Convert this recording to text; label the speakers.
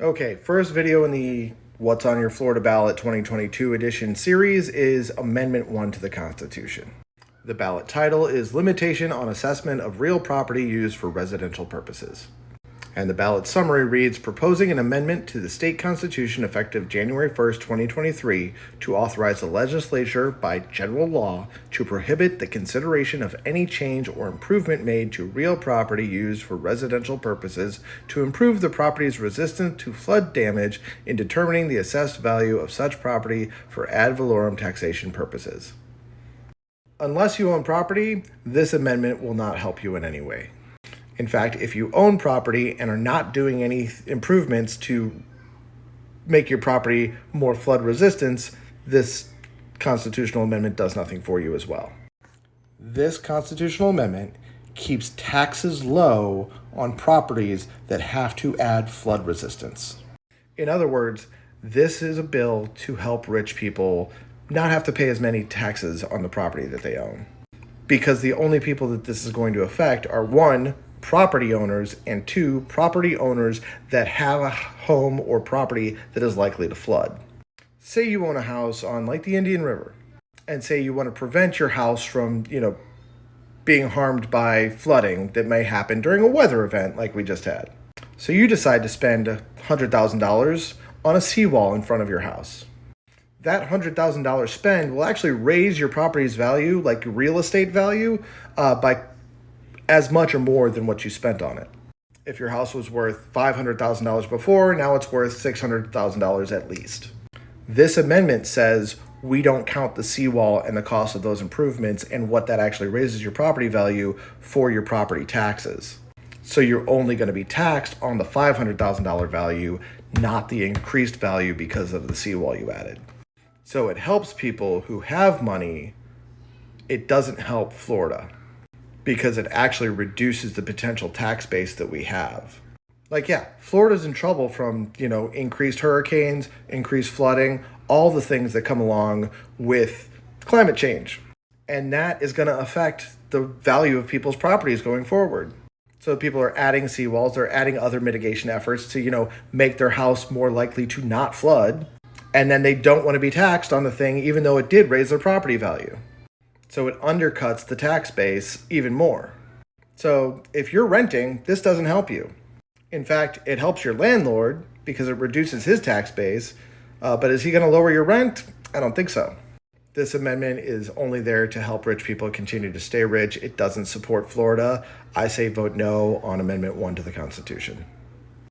Speaker 1: Okay, first video in the What's on Your Florida Ballot 2022 edition series is Amendment 1 to the Constitution. The ballot title is Limitation on Assessment of Real Property Used for Residential Purposes. And the ballot summary reads, proposing an amendment to the state constitution effective January 1st, 2023 to authorize the legislature by general law to prohibit the consideration of any change or improvement made to real property used for residential purposes to improve the property's resistance to flood damage in determining the assessed value of such property for ad valorem taxation purposes. Unless you own property, this amendment will not help you in any way. In fact, if you own property and are not doing any improvements to make your property more flood resistant, this constitutional amendment does nothing for you as well. This constitutional amendment keeps taxes low on properties that have to add flood resistance. In other words, this is a bill to help rich people not have to pay as many taxes on the property that they own. Because the only people that this is going to affect are one, property owners, and two, property owners that have a home or property that is likely to flood. Say you own a house on like the Indian River, and say you want to prevent your house from, being harmed by flooding that may happen during a weather event like we just had. So you decide to spend $100,000 on a seawall in front of your house. That $100,000 spend will actually raise your property's value, like real estate value, by as much or more than what you spent on it. If your house was worth $500,000 before, now it's worth $600,000 at least. This amendment says we don't count the seawall and the cost of those improvements and what that actually raises your property value for your property taxes. So you're only going to be taxed on the $500,000 value, not the increased value because of the seawall you added. So it helps people who have money. It doesn't help Florida, because it actually reduces the potential tax base that we have. Florida's in trouble from, increased hurricanes, increased flooding, all the things that come along with climate change. And that is going to affect the value of people's properties going forward. So people are adding seawalls, they're adding other mitigation efforts to, make their house more likely to not flood. And then they don't want to be taxed on the thing, even though it did raise their property value. So it undercuts the tax base even more. So if you're renting, this doesn't help you. In fact, it helps your landlord because it reduces his tax base. But is he going to lower your rent? I don't think so. This amendment is only there to help rich people continue to stay rich. It doesn't support Florida. I say vote no on Amendment 1 to the Constitution.